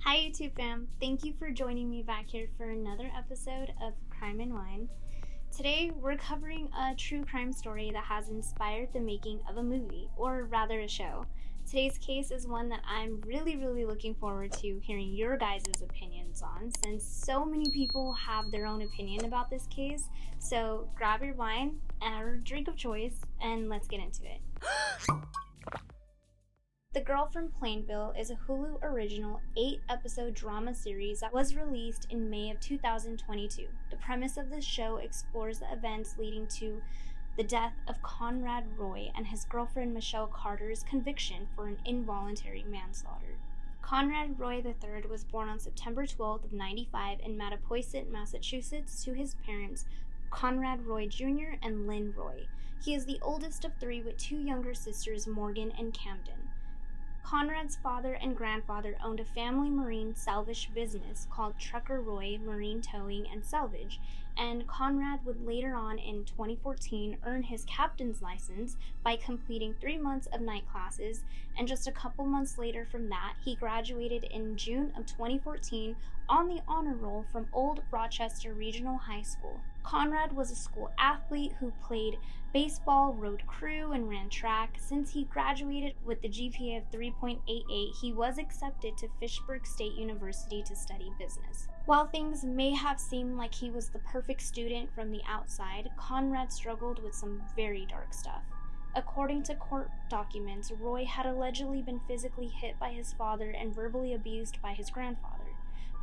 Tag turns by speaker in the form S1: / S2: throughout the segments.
S1: Hi YouTube fam, thank you for joining me back here for another episode of Crime and Wine. Today we're covering a true crime story that has inspired the making of a movie, or rather a show. Today's case is one that I'm really looking forward to hearing your guys' opinions on, since so many people have their own opinion about this case. So grab your wine or drink of choice and let's get into it. The Girl from Plainville is a Hulu original 8-episode drama series that was released in May of 2022. The premise of this show explores the events leading to the death of Conrad Roy and his girlfriend Michelle Carter's conviction for an involuntary manslaughter. Conrad Roy III was born on September 12th of 95 in Mattapoisett, Massachusetts, to his parents Conrad Roy Jr. and Lynn Roy. He is the oldest of three with two younger sisters, Morgan and Camden. Conrad's father and grandfather owned a family marine salvage business called Trucker Roy Marine Towing and Salvage, and Conrad would later on in 2014 earn his captain's license by completing 3 months of night classes, and just a couple months later from that, he graduated in June of 2014 on the honor roll from Old Rochester Regional High School. Conrad was a school athlete who played baseball, rode crew, and ran track. Since he graduated with the GPA of 3.88, he was accepted to Fishburne State University to study business. While things may have seemed like he was the perfect student from the outside, Conrad struggled with some very dark stuff. According to court documents, Roy had allegedly been physically hit by his father and verbally abused by his grandfather.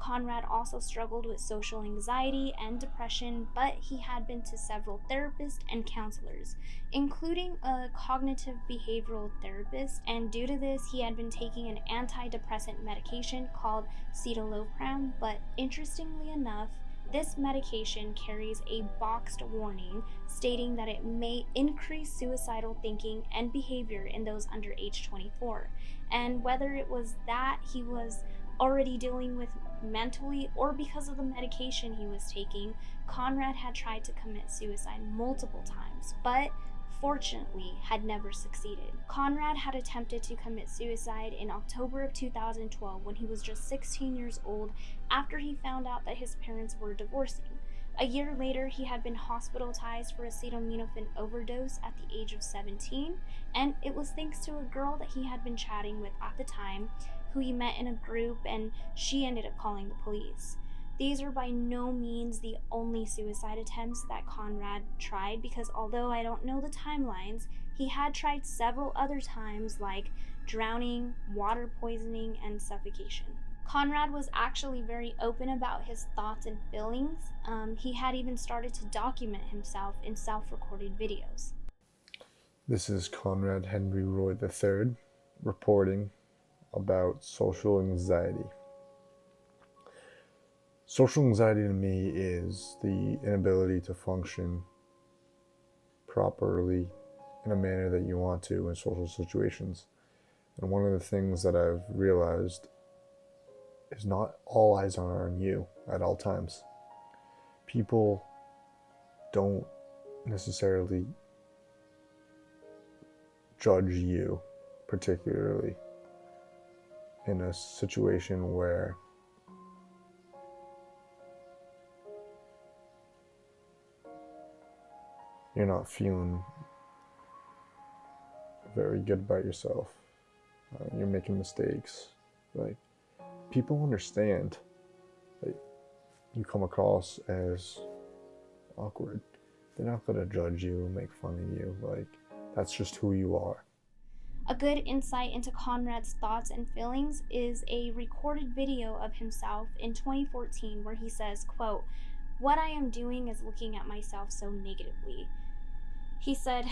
S1: Conrad also struggled with social anxiety and depression, but he had been to several therapists and counselors, including a cognitive behavioral therapist, and due to this, he had been taking an antidepressant medication called citalopram, but interestingly enough, this medication carries a boxed warning stating that it may increase suicidal thinking and behavior in those under age 24, and whether it was that he was already dealing with mentally or because of the medication he was taking, Conrad had tried to commit suicide multiple times, but fortunately had never succeeded. Conrad had attempted to commit suicide in October of 2012 when he was just 16 years old after he found out that his parents were divorcing. A year later, he had been hospitalized for acetaminophen overdose at the age of 17, and it was thanks to a girl that he had been chatting with at the time, who he met in a group, and she ended up calling the police. These are by no means the only suicide attempts that Conrad tried, because although I don't know the timelines, he had tried several other times, like drowning, water poisoning, and suffocation. Conrad was actually very open about his thoughts and feelings. He had even started to document himself in self-recorded videos.
S2: This is Conrad Henry Roy III reporting about social anxiety. Social anxiety to me is the inability to function properly in a manner that you want to in social situations. And one of the things that I've realized is not all eyes are on you at all times. People don't necessarily judge you particularly in a situation where you're not feeling very good about yourself. You're making mistakes. Like, people understand that you come across as awkward. They're not going to judge you, make fun of you. Like, that's just who you are.
S1: A good insight into Conrad's thoughts and feelings is a recorded video of himself in 2014 where he says, quote, "What I am doing is looking at myself so negatively." He said,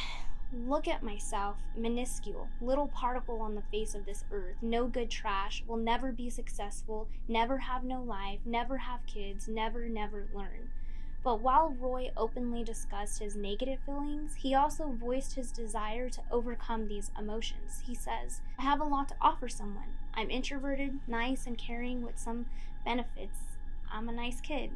S1: "Look at myself, minuscule, little particle on the face of this earth, no good trash, will never be successful, never have no life, never have kids, never learn." But while Roy openly discussed his negative feelings, he also voiced his desire to overcome these emotions. He says, "I have a lot to offer someone. I'm introverted, nice, and caring with some benefits. I'm a nice kid."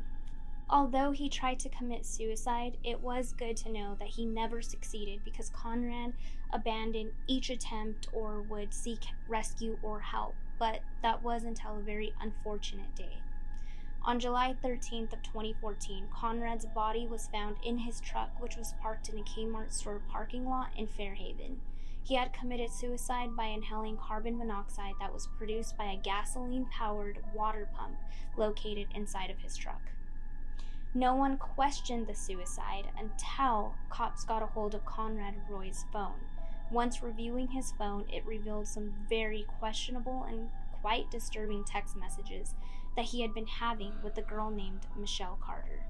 S1: Although he tried to commit suicide, it was good to know that he never succeeded because Conrad abandoned each attempt or would seek rescue or help. but that was until a very unfortunate day. On July 13th of 2014, Conrad's body was found in his truck, which was parked in a Kmart store parking lot in Fairhaven. He had committed suicide by inhaling carbon monoxide that was produced by a gasoline-powered water pump located inside of his truck. No one questioned the suicide until cops got a hold of Conrad Roy's phone. Once reviewing his phone, it revealed some very questionable and quite disturbing text messages that he had been having with a girl named Michelle Carter.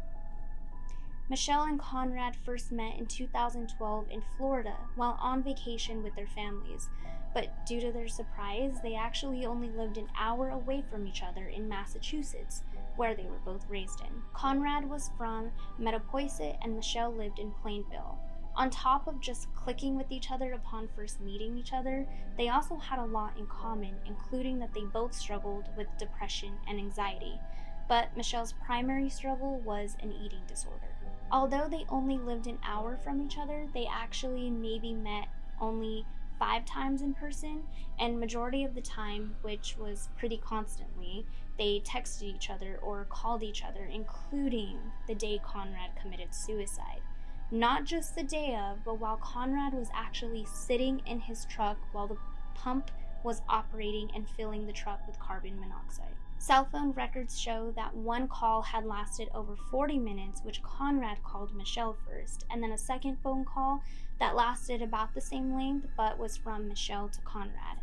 S1: Michelle and Conrad first met in 2012 in Florida while on vacation with their families, but due to their surprise, they actually only lived an hour away from each other in Massachusetts, where they were both raised in. Conrad was from Mattapoisett and Michelle lived in Plainville. On top of just clicking with each other upon first meeting each other, they also had a lot in common, including that they both struggled with depression and anxiety, but Michelle's primary struggle was an eating disorder. Although they only lived an hour from each other, they actually maybe met only 5 times in person, and majority of the time, which was pretty constantly, they texted each other or called each other, including the day Conrad committed suicide. Not just the day of, but while Conrad was actually sitting in his truck while the pump was operating and filling the truck with carbon monoxide. Cell phone records show that one call had lasted over 40 minutes, which Conrad called Michelle first, and then a second phone call that lasted about the same length but was from Michelle to Conrad.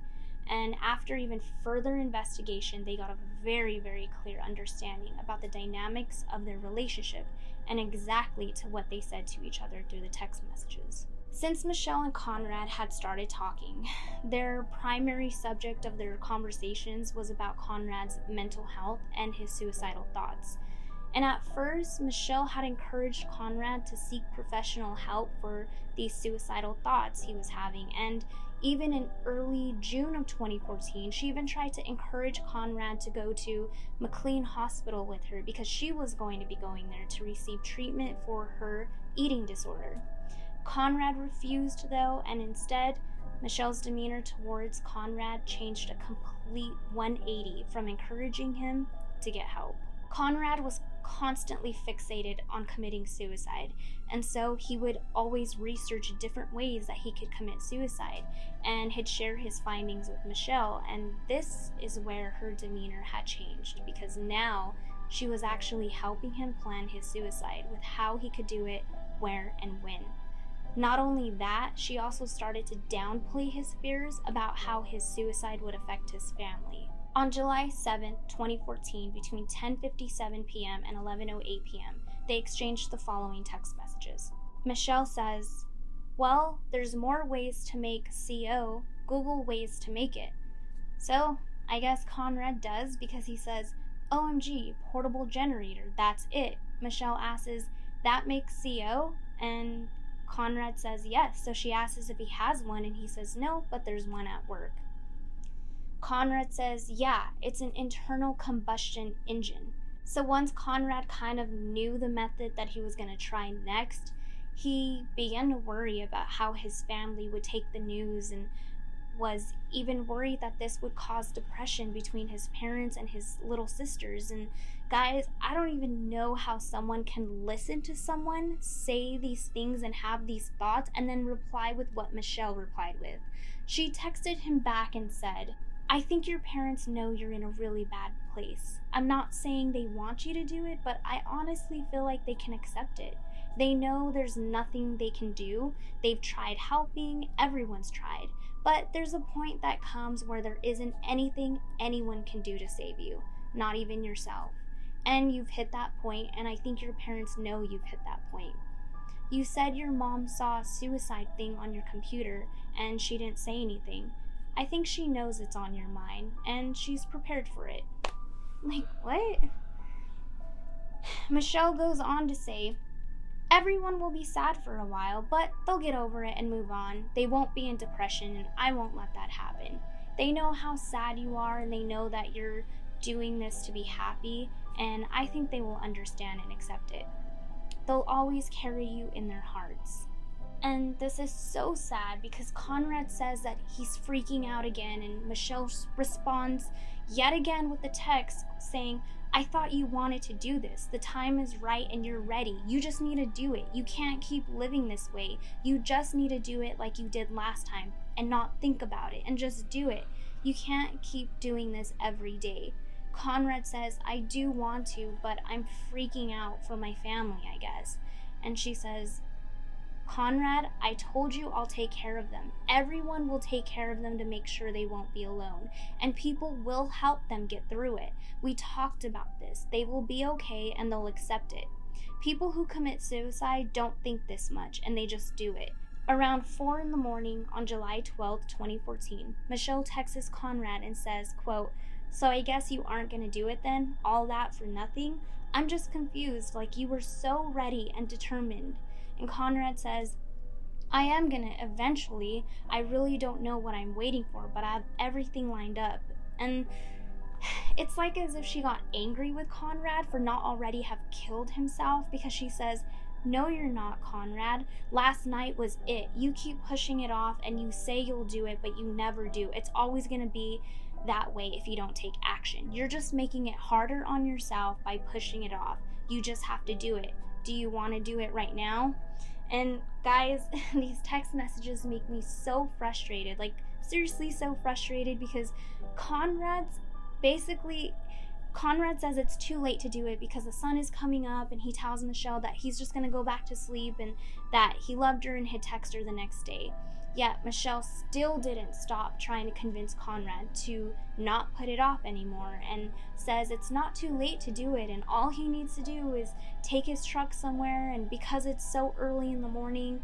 S1: And after even further investigation, they got a very, very clear understanding about the dynamics of their relationship and exactly to what they said to each other through the text messages. Since Michelle and Conrad had started talking, their primary subject of their conversations was about Conrad's mental health and his suicidal thoughts. And at first, Michelle had encouraged Conrad to seek professional help for these suicidal thoughts he was having, and even in early June of 2014, she even tried to encourage Conrad to go to McLean Hospital with her because she was going to be going there to receive treatment for her eating disorder. Conrad refused, though, and instead, Michelle's demeanor towards Conrad changed a complete 180 from encouraging him to get help. Conrad was constantly fixated on committing suicide, and so he would always research different ways that he could commit suicide, and he'd share his findings with Michelle, and this is where her demeanor had changed, because now she was actually helping him plan his suicide with how he could do it, where, and when. Not only that, she also started to downplay his fears about how his suicide would affect his family. On July 7, 2014, between 10:57 p.m. and 11:08 p.m., they exchanged the following text messages. Michelle says, "Well, there's more ways to make CO. Google ways to make it." So, I guess Conrad does because he says, "OMG, portable generator, that's it." Michelle asks, "That makes CO?" And Conrad says yes, so she asks if he has one, and he says no, but there's one at work. Conrad says, yeah, it's an internal combustion engine. So once Conrad kind of knew the method that he was going to try next, he began to worry about how his family would take the news and was even worried that this would cause depression between his parents and his little sisters. And guys, I don't even know how someone can listen to someone say these things and have these thoughts and then reply with what Michelle replied with. She texted him back and said, "I think your parents know you're in a really bad place. I'm not saying they want you to do it, but I honestly feel like they can accept it. They know there's nothing they can do. They've tried helping, everyone's tried. But there's a point that comes where there isn't anything anyone can do to save you, not even yourself. And you've hit that point, and I think your parents know you've hit that point. You said your mom saw a suicide thing on your computer, and she didn't say anything. I think she knows it's on your mind, and she's prepared for it." Like, what? Michelle goes on to say, "Everyone will be sad for a while, but they'll get over it and move on. They won't be in depression, and I won't let that happen. They know how sad you are, and they know that you're doing this to be happy, and I think they will understand and accept it. They'll always carry you in their hearts." And this is so sad because Conrad says that he's freaking out again, and Michelle responds yet again with a text saying, I thought you wanted to do this. The time is right and you're ready. You just need to do it. You can't keep living this way. You just need to do it like you did last time and not think about it and just do it. You can't keep doing this every day. Conrad says, I do want to, but I'm freaking out for my family, I guess. And she says, Conrad, I told you I'll take care of them. Everyone will take care of them to make sure they won't be alone. And people will help them get through it. We talked about this. They will be okay and they'll accept it. People who commit suicide don't think this much and they just do it. Around 4 a.m. on July 12, 2014, Michelle texts Conrad and says, quote, so I guess you aren't going to do it then? All that for nothing? I'm just confused, like you were so ready and determined. And Conrad says, I am gonna eventually. I really don't know what I'm waiting for, but I have everything lined up. And it's like as if she got angry with Conrad for not already have killed himself, because she says, no, you're not, Conrad. Last night was it. You keep pushing it off and you say you'll do it, but you never do. It's always gonna be that way if you don't take action. You're just making it harder on yourself by pushing it off. You just have to do it. Do you want to do it right now? And guys, these text messages make me so frustrated, like seriously so frustrated, because Conrad says it's too late to do it because the sun is coming up, and he tells Michelle that he's just going to go back to sleep and that he loved her and he'd text her the next day. Yet Michelle still didn't stop trying to convince Conrad to not put it off anymore, and says it's not too late to do it and all he needs to do is take his truck somewhere, and because it's so early in the morning,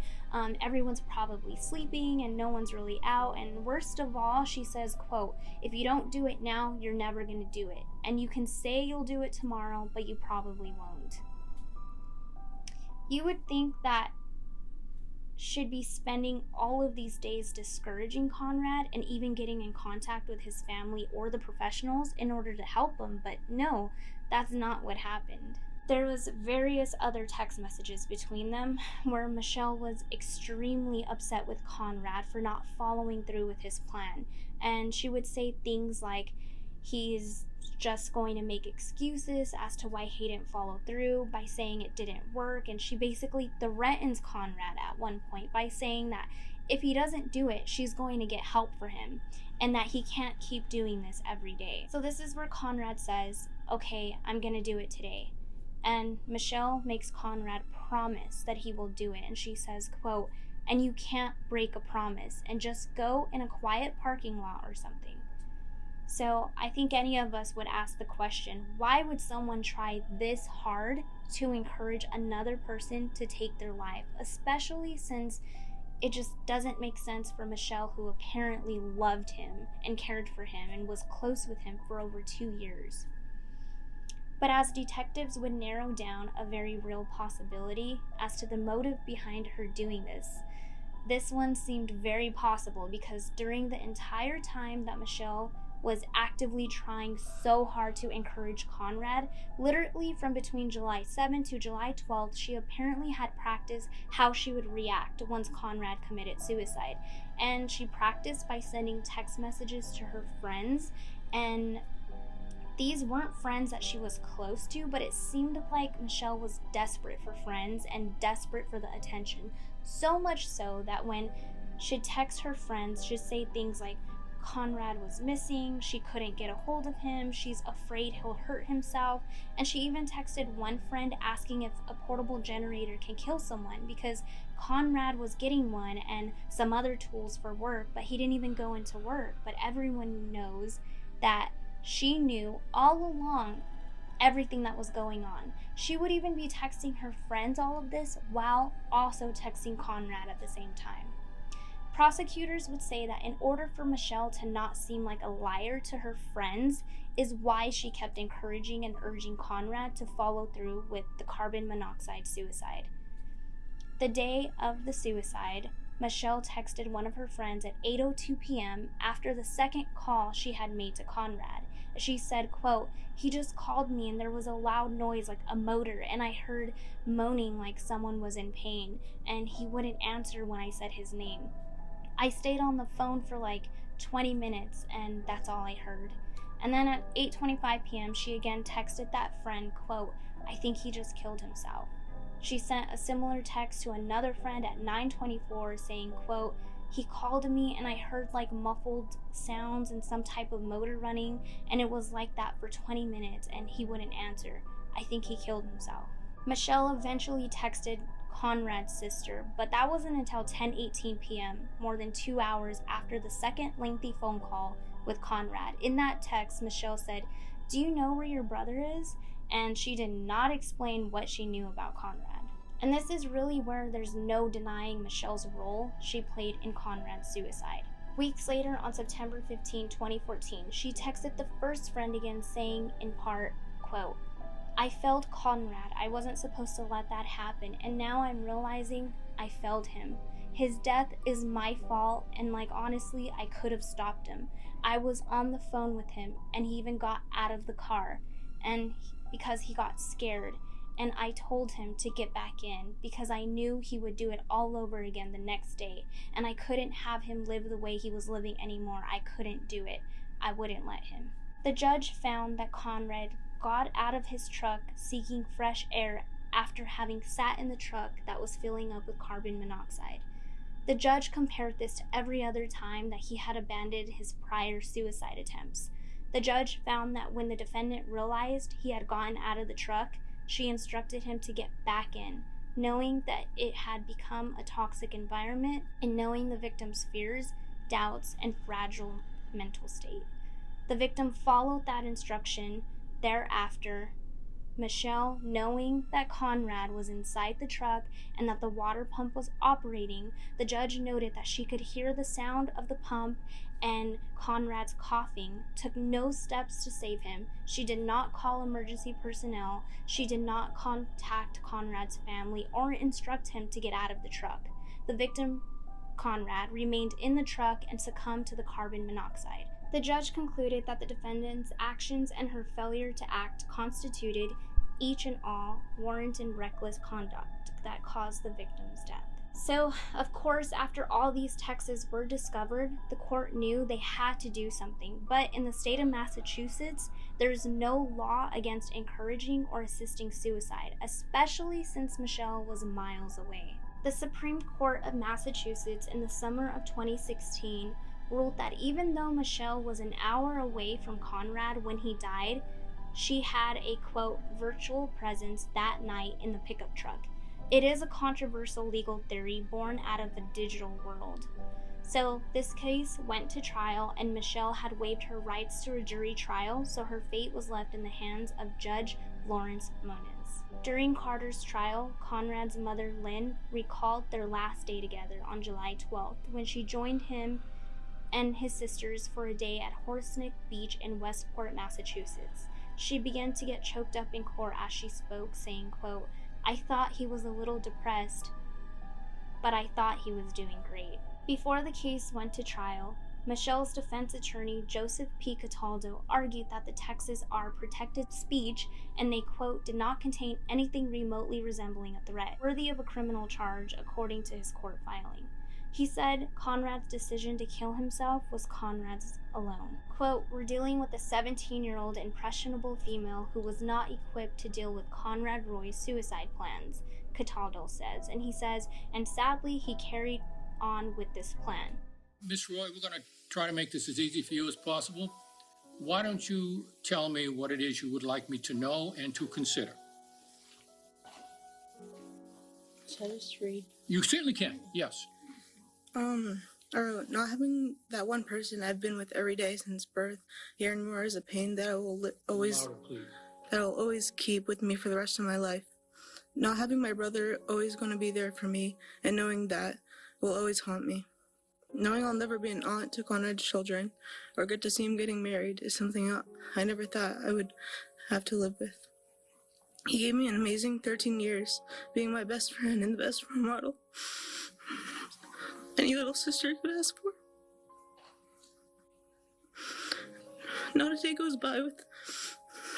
S1: everyone's probably sleeping and no one's really out, and worst of all, she says, quote, if you don't do it now, you're never going to do it, and you can say you'll do it tomorrow, but you probably won't. You would think that should be spending all of these days discouraging Conrad and even getting in contact with his family or the professionals in order to help him, but no, that's not what happened. There was various other text messages between them where Michelle was extremely upset with Conrad for not following through with his plan, and she would say things like he's just going to make excuses as to why he didn't follow through by saying it didn't work, and she basically threatens Conrad at one point by saying that if he doesn't do it, she's going to get help for him and that he can't keep doing this every day. So this is where Conrad says, okay, I'm gonna do it today. And Michelle makes Conrad promise that he will do it, and she says, quote, and you can't break a promise, and just go in a quiet parking lot or something. So I think any of us would ask the question, why would someone try this hard to encourage another person to take their life, especially since it just doesn't make sense for Michelle, who apparently loved him and cared for him and was close with him for over 2 years. But as detectives would narrow down a very real possibility as to the motive behind her doing this one seemed very possible, because during the entire time that Michelle was actively trying so hard to encourage Conrad, literally from between July 7th to July 12th, she apparently had practiced how she would react once Conrad committed suicide. And she practiced by sending text messages to her friends, and these weren't friends that she was close to, but it seemed like Michelle was desperate for friends and desperate for the attention. So much so that when she'd text her friends, she'd say things like, Conrad was missing, she couldn't get a hold of him, she's afraid he'll hurt himself, and she even texted one friend asking if a portable generator can kill someone, because Conrad was getting one and some other tools for work, but he didn't even go into work. But everyone knows that she knew all along everything that was going on. She would even be texting her friends all of this while also texting Conrad at the same time. Prosecutors would say that in order for Michelle to not seem like a liar to her friends is why she kept encouraging and urging Conrad to follow through with the carbon monoxide suicide. The day of the suicide, Michelle texted one of her friends at 8:02 p.m. after the second call she had made to Conrad, She said, quote, "He just called me and there was a loud noise like a motor, and I heard moaning like someone was in pain, and he wouldn't answer when I said his name. I stayed on the phone for like 20 minutes and that's all I heard." And then at 8:25 p.m., she again texted that friend, quote, "I think he just killed himself." She sent a similar text to another friend at 9:24 saying, quote, "He called me and I heard like muffled sounds and some type of motor running, and it was like that for 20 minutes and he wouldn't answer. I think he killed himself." Michelle eventually texted Conrad's sister, but that wasn't until 10:18 p.m., more than 2 hours after the second lengthy phone call with Conrad. In that text, Michelle said, "Do you know where your brother is?" And she did not explain what she knew about Conrad. And this is really where there's no denying Michelle's role she played in Conrad's suicide. Weeks later, on September 15, 2014, she texted the first friend again saying, in part, quote, "I failed Conrad. I wasn't supposed to let that happen, and now I'm realizing I failed him. His death is my fault, and like honestly, I could have stopped him. I was on the phone with him, and he even got out of the car, and because he got scared, and I told him to get back in because I knew he would do it all over again the next day, and I couldn't have him live the way he was living anymore. I couldn't do it. I wouldn't let him." The judge found that Conrad got out of his truck seeking fresh air after having sat in the truck that was filling up with carbon monoxide. The judge compared this to every other time that he had abandoned his prior suicide attempts. The judge found that when the defendant realized he had gotten out of the truck, she instructed him to get back in, knowing that it had become a toxic environment and knowing the victim's fears, doubts, and fragile mental state. The victim followed that instruction. Thereafter, Michelle, knowing that Conrad was inside the truck and that the water pump was operating, the judge noted that she could hear the sound of the pump and Conrad's coughing, took no steps to save him. She did not call emergency personnel. She did not contact Conrad's family or instruct him to get out of the truck. The victim, Conrad, remained in the truck and succumbed to the carbon monoxide. The judge concluded that the defendant's actions and her failure to act constituted, each and all, warranted reckless conduct that caused the victim's death. So, of course, after all these texts were discovered, the court knew they had to do something. But in the state of Massachusetts, there's no law against encouraging or assisting suicide, especially since Michelle was miles away. The Supreme Court of Massachusetts in the summer of 2016 ruled that even though Michelle was an hour away from Conrad when he died, she had a, quote, virtual presence that night in the pickup truck. It is a controversial legal theory born out of the digital world. So this case went to trial, and Michelle had waived her rights to a jury trial, so her fate was left in the hands of Judge Lawrence Moniz. During Carter's trial, Conrad's mother, Lynn, recalled their last day together on July 12th when she joined him and his sisters for a day at Horseneck Beach in Westport, Massachusetts. She began to get choked up in court as she spoke, saying, quote, "I thought he was a little depressed, but I thought he was doing great." Before the case went to trial, Michelle's defense attorney, Joseph P. Cataldo, argued that the texts are protected speech and they, quote, "did not contain anything remotely resembling a threat, worthy of a criminal charge," according to his court filing. He said Conrad's decision to kill himself was Conrad's alone. Quote, "We're dealing with a 17-year-old impressionable female who was not equipped to deal with Conrad Roy's suicide plans," Cataldo says. And he says, "and sadly, he carried on with this plan."
S3: Miss Roy, we're going to try to make this as easy for you as possible. Why don't you tell me what it is you would like me to know and to consider?
S4: Should I just read?
S3: You certainly can, yes.
S4: Or not having that one person I've been with every day since birth here and more is a pain that I will always keep with me for the rest of my life. Not having my brother always going to be there for me, and knowing that will always haunt me. Knowing I'll never be an aunt to Conrad's children or get to see him getting married is something I never thought I would have to live with. He gave me an amazing 13 years, being my best friend and the best role model any little sister could ask for. Not a day goes by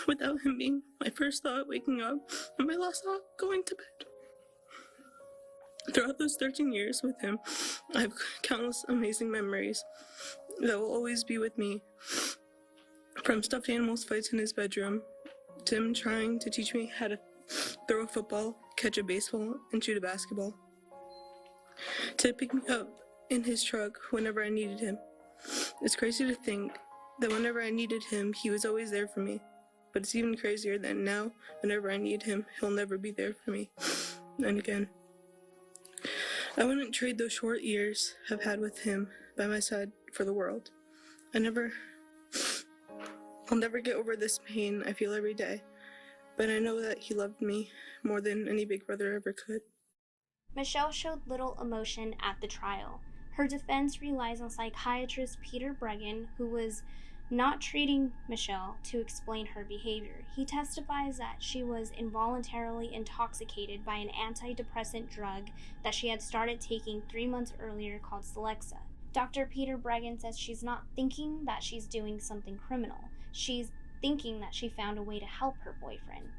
S4: without him being my first thought waking up and my last thought going to bed. Throughout those 13 years with him, I have countless amazing memories that will always be with me. From stuffed animals fights in his bedroom, to him trying to teach me how to throw a football, catch a baseball, and shoot a basketball. To pick me up in his truck whenever I needed him. It's crazy to think that whenever I needed him, he was always there for me. But it's even crazier that now, whenever I need him, he'll never be there for me. And again, I wouldn't trade those short years I've had with him by my side for the world. I'll never get over this pain I feel every day, but I know that he loved me more than any big brother ever could.
S1: Michelle showed little emotion at the trial. Her defense relies on psychiatrist Peter Bregan, who was not treating Michelle, to explain her behavior. He testifies that she was involuntarily intoxicated by an antidepressant drug that she had started taking 3 months earlier called Celexa. Dr. Peter Bregan says she's not thinking that she's doing something criminal. She's thinking that she found a way to help her boyfriend.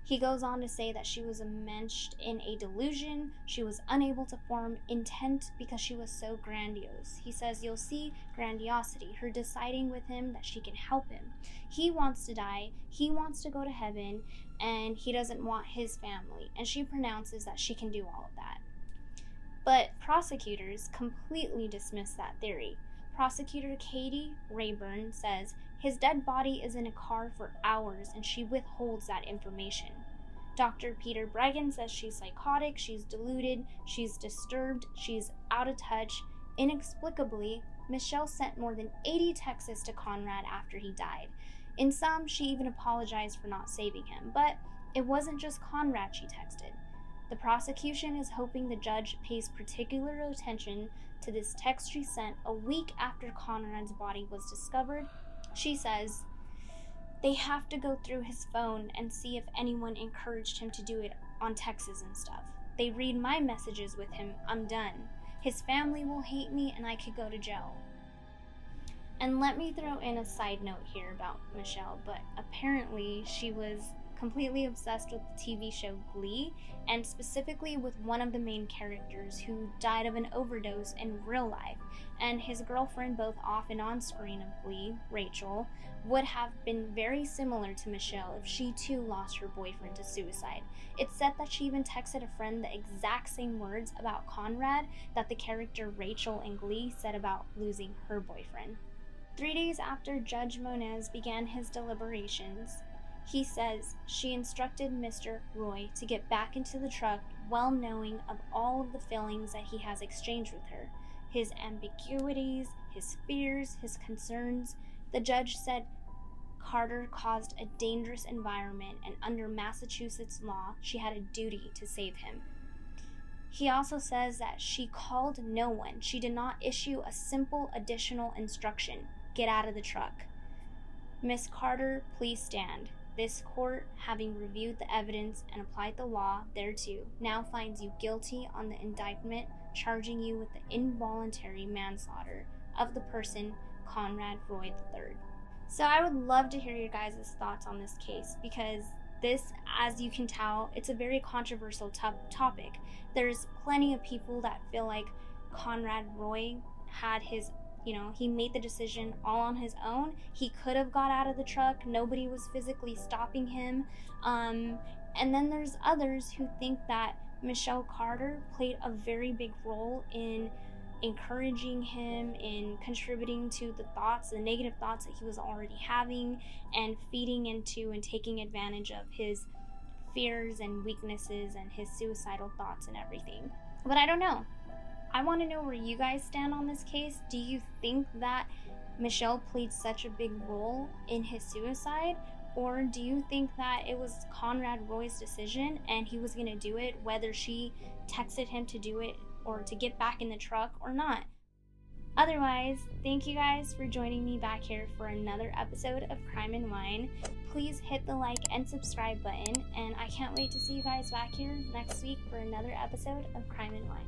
S1: He goes on to say that she was enmeshed in a delusion. She was unable to form intent because she was so grandiose. He says you'll see grandiosity, her deciding with him that she can help him. He wants to die, he wants to go to heaven, and he doesn't want his family. And she pronounces that she can do all of that. But prosecutors completely dismiss that theory. Prosecutor Katie Rayburn says his dead body is in a car for hours and she withholds that information. Dr. Peter Bregan says she's psychotic, she's deluded, she's disturbed, she's out of touch. Inexplicably, Michelle sent more than 80 texts to Conrad after he died. In some, she even apologized for not saving him, but it wasn't just Conrad she texted. The prosecution is hoping the judge pays particular attention to this text she sent a week after Conrad's body was discovered. She says, they have to go through his phone and see if anyone encouraged him to do it on texts and stuff. They read my messages with him, I'm done. His family will hate me and I could go to jail. And let me throw in a side note here about Michelle, but apparently she was completely obsessed with the TV show Glee, and specifically with one of the main characters who died of an overdose in real life, and his girlfriend both off and on screen of Glee, Rachel, would have been very similar to Michelle if she too lost her boyfriend to suicide. It's said that she even texted a friend the exact same words about Conrad that the character Rachel in Glee said about losing her boyfriend. 3 days after Judge Moniz began his deliberations, he says she instructed Mr. Roy to get back into the truck, well knowing of all of the feelings that he has exchanged with her, his ambiguities, his fears, his concerns. The judge said Carter caused a dangerous environment, and under Massachusetts law, she had a duty to save him. He also says that she called no one. She did not issue a simple additional instruction, get out of the truck. Miss Carter, please stand. This court, having reviewed the evidence and applied the law thereto, now finds you guilty on the indictment, charging you with the involuntary manslaughter of the person Conrad Roy III. So I would love to hear your guys' thoughts on this case, because this, as you can tell, it's a very controversial topic. There's plenty of people that feel like Conrad Roy had his he made the decision all on his own. He could have got out of the truck. Nobody was physically stopping him. And then there's others who think that Michelle Carter played a very big role in encouraging him, in contributing to the negative thoughts that he was already having, and feeding into and taking advantage of his fears and weaknesses and his suicidal thoughts and everything. But I don't know. I want to know where you guys stand on this case. Do you think that Michelle played such a big role in his suicide? Or do you think that it was Conrad Roy's decision and he was going to do it whether she texted him to do it or to get back in the truck or not? Otherwise, thank you guys for joining me back here for another episode of Crime and Wine. Please hit the like and subscribe button, and I can't wait to see you guys back here next week for another episode of Crime and Wine.